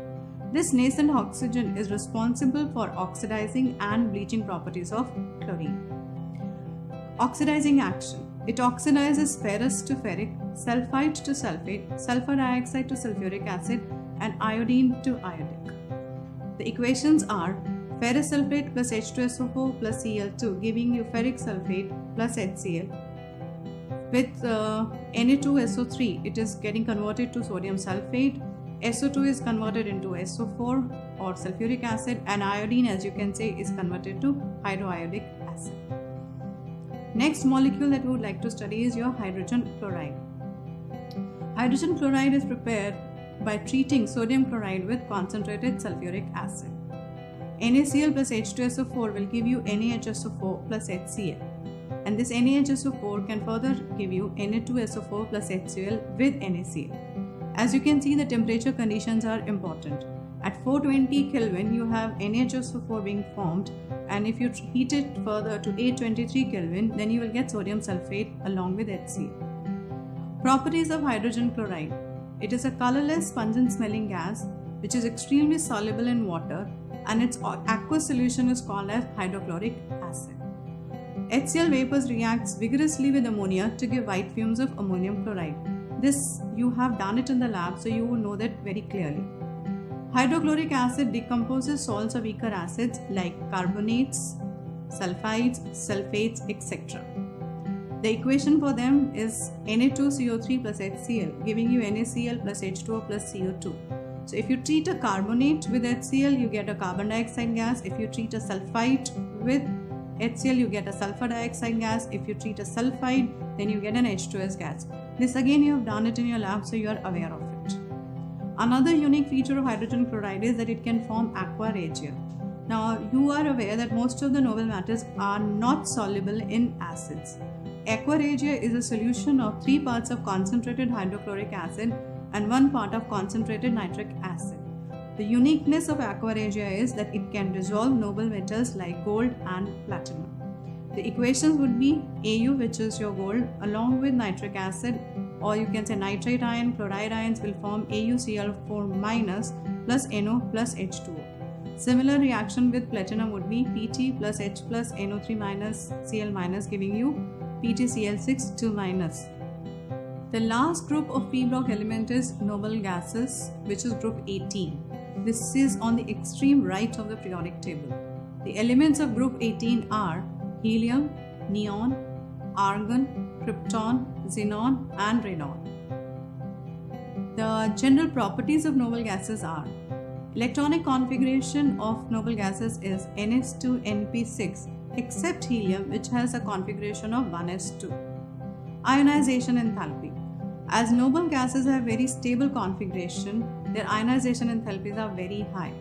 This nascent oxygen is responsible for oxidizing and bleaching properties of chlorine. Oxidizing action. It oxidizes ferrous to ferric, sulfite to sulfate, sulfur dioxide to sulphuric acid, and iodine to iodic. The equations are ferrous sulfate plus H2SO4 plus Cl2 giving you ferric sulfate plus HCl. With Na2SO3, it is getting converted to sodium sulfate. SO2 is converted into SO4 or sulfuric acid, and iodine, as you can say, is converted to hydroiodic acid. Next molecule that we would like to study is your hydrogen chloride. Hydrogen chloride is prepared by treating sodium chloride with concentrated sulfuric acid. NaCl plus H2SO4 will give you NaHSO4 plus HCl, and this NaHSO4 can further give you Na2SO4 plus HCl with NaCl. As you can see, the temperature conditions are important. At 420 Kelvin, you have NHSO4 being formed, and if you heat it further to 823 Kelvin, then you will get sodium sulfate along with HCl. Properties of hydrogen chloride. It is a colorless, pungent smelling gas which is extremely soluble in water, and its aqueous solution is called as hydrochloric acid. HCl vapors reacts vigorously with ammonia to give white fumes of ammonium chloride. This you have done it in the lab, so you will know that very clearly. Hydrochloric acid decomposes salts or weaker acids like carbonates, sulfides, sulfates, etc. The equation for them is Na2CO3 plus HCl, giving you NaCl plus H2O plus CO2. So if you treat a carbonate with HCl, you get a carbon dioxide gas. If you treat a sulfite with HCl, you get a sulfur dioxide gas. If you treat a sulfide, then you get an H2S gas. This again you have done it in your lab, so you are aware of it. Another unique feature of hydrogen chloride is that it can form aqua regia. Now you are aware that most of the noble matters are not soluble in acids. Aqua regia is a solution of 3 parts of concentrated hydrochloric acid and 1 part of concentrated nitric acid. The uniqueness of aqua regia is that it can dissolve noble metals like gold and platinum. The equations would be Au, which is your gold, along with nitric acid, or you can say nitrate ion, chloride ions will form AuCl4- plus NO plus H2O. Similar reaction with platinum would be Pt plus H plus NO3- Cl- giving you PtCl6- The last group of p block element is noble gases, which is group 18. This is on the extreme right of the periodic table. The elements of group 18 are helium, neon, argon, krypton, xenon and radon. The general properties of noble gases are: electronic configuration of noble gases is ns2np6 except helium, which has a configuration of 1s2. Ionization enthalpy. As noble gases have very stable configuration, their ionization enthalpies are very high.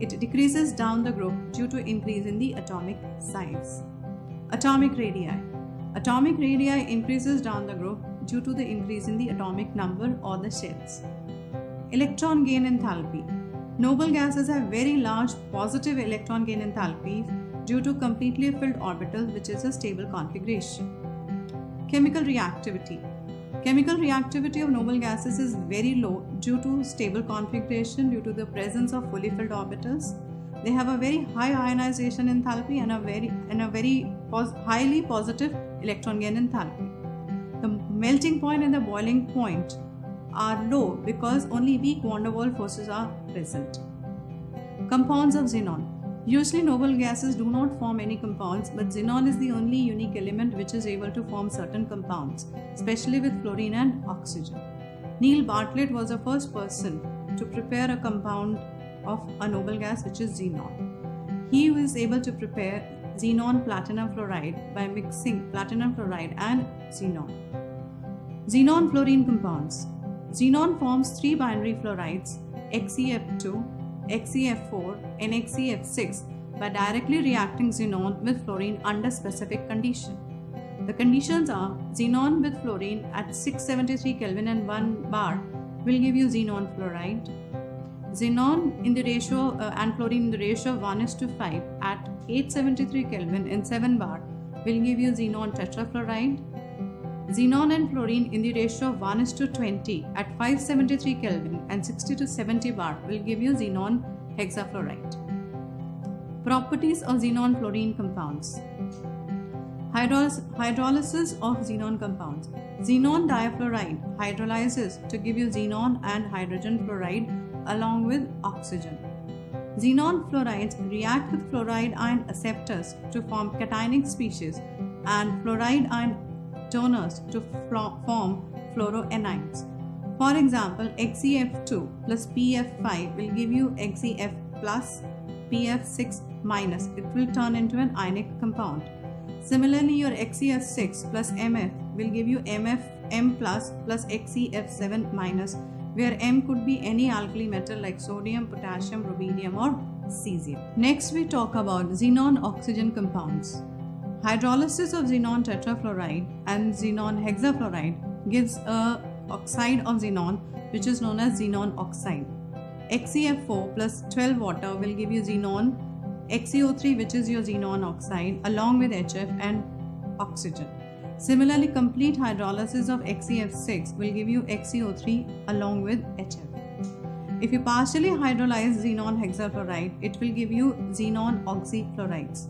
It decreases down the group due to increase in the atomic size. Atomic radii. Atomic radii increases down the group due to the increase in the atomic number or the shells. Electron gain enthalpy. Noble gases have very large positive electron gain enthalpies due to completely filled orbitals, which is a stable configuration. Chemical reactivity. Chemical reactivity of noble gases is very low due to stable configuration due to the presence of fully filled orbitals. They have a very high ionization enthalpy and a very highly positive electron gain enthalpy. The melting point and the boiling point are low because only weak van der Waals forces are present. Compounds of xenon. Usually noble gases do not form any compounds, but xenon is the only unique element which is able to form certain compounds, especially with fluorine and oxygen. Neil Bartlett was the first person to prepare a compound of a noble gas, which is xenon. He was able to prepare xenon platinum fluoride by mixing platinum fluoride and xenon. Xenon fluorine compounds. Xenon forms 3 binary fluorides, XeF2, XeF4 and XeF6 by directly reacting xenon with fluorine under specific condition. The conditions are: xenon with fluorine at 673 Kelvin and 1 bar will give you xenon fluoride. Xenon in the ratio and fluorine in the ratio of 1:5 at 873 Kelvin and 7 bar will give you xenon tetrafluoride. Xenon and fluorine in the ratio of 1:20 at 573 Kelvin and 60 to 70 bar will give you xenon hexafluoride. Properties of xenon fluorine compounds. Hydrolysis of xenon compounds. Xenon diafluoride hydrolyzes to give you xenon and hydrogen fluoride along with oxygen. Xenon fluorides react with fluoride ion acceptors to form cationic species and fluoride ion toners to form fluoroanions. For example, XeF2 plus PF5 will give you XeF plus PF6 minus. It will turn into an ionic compound. Similarly, your XeF6 plus MF will give you M plus XeF7 minus, where M could be any alkali metal like sodium, potassium, rubidium or cesium. Next we talk about xenon oxygen compounds. Hydrolysis of xenon tetrafluoride and xenon hexafluoride gives a oxide of xenon, which is known as xenon oxide. XeF4 plus 12 water will give you xenon, XeO3 which is your xenon oxide along with HF and oxygen. Similarly, complete hydrolysis of XeF6 will give you XeO3 along with HF. If you partially hydrolyze xenon hexafluoride, it will give you xenon oxychlorides.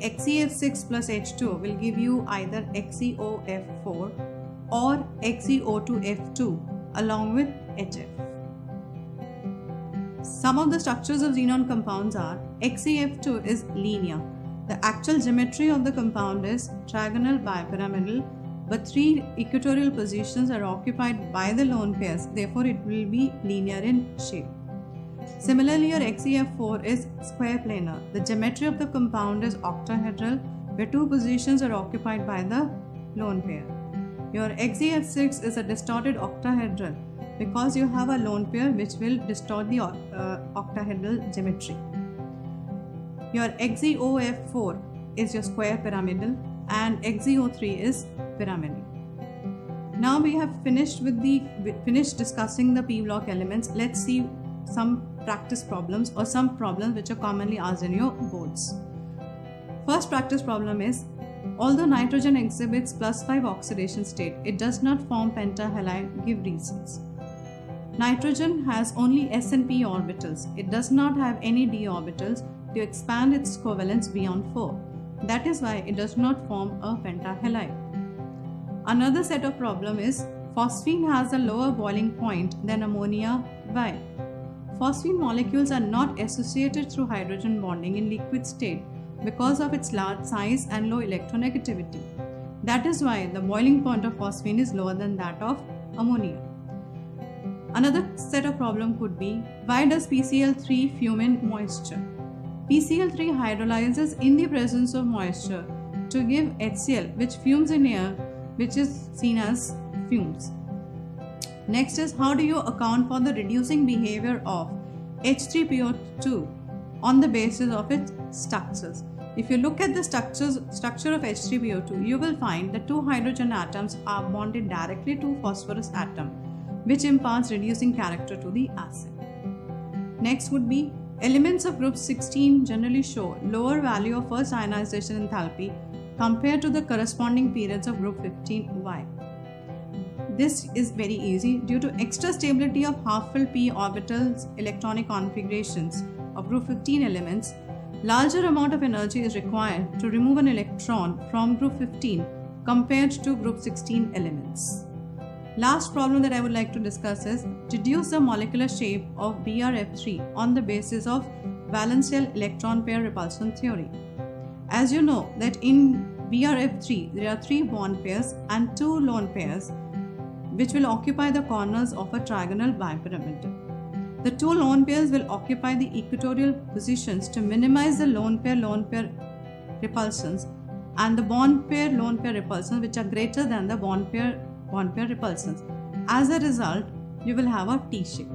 XeF6 plus H2 will give you either XeOF4 or XeO2F2 along with HF. Some of the structures of xenon compounds are XeF2 is linear. The actual geometry of the compound is trigonal bipyramidal, but 3 equatorial positions are occupied by the lone pairs, therefore it will be linear in shape. Similarly, your XeF4 is square planar. The geometry of the compound is octahedral, where 2 positions are occupied by the lone pair. Your XeF6 is a distorted octahedral because you have a lone pair which will distort the octahedral geometry. Your XeOF4 is your square pyramidal and XeO3 is pyramidal. Now we have finished discussing the p block elements. Let's see some practice problems or some problems which are commonly asked in your boards. First practice problem is, although nitrogen exhibits +5 oxidation state, it does not form pentahalide. Give reasons. Nitrogen has only s and p orbitals. It does not have any d orbitals to expand its covalence beyond 4. That is why it does not form a pentahalide. Another set of problem is, phosphine has a lower boiling point than ammonia. Why? Phosphine molecules are not associated through hydrogen bonding in liquid state because of its large size and low electronegativity. That is why the boiling point of phosphine is lower than that of ammonia. Another set of problem could be, why does PCl3 fume in moisture? PCl3 hydrolyzes in the presence of moisture to give HCl, which fumes in air, which is seen as fumes. Next is, how do you account for the reducing behavior of H3PO2 on the basis of its structures? If you look at the structure of H3PO2, you will find that 2 hydrogen atoms are bonded directly to phosphorus atom, which imparts reducing character to the acid. Next would be, elements of group 16 generally show lower value of first ionization enthalpy compared to the corresponding periods of group 15. Why? This is very easy. Due to extra stability of half-filled p orbitals electronic configurations of group 15 elements, larger amount of energy is required to remove an electron from group 15 compared to group 16 elements. Last problem that I would like to discuss is, deduce the molecular shape of BRF3 on the basis of valence shell electron pair repulsion theory. As you know that in BRF3 there are 3 bond pairs and 2 lone pairs which will occupy the corners of a trigonal bipyramidal. The 2 lone pairs will occupy the equatorial positions to minimize the lone pair repulsions and the bond pair lone pair repulsions which are greater than the bond pair repulsions. As a result, you will have a T shape.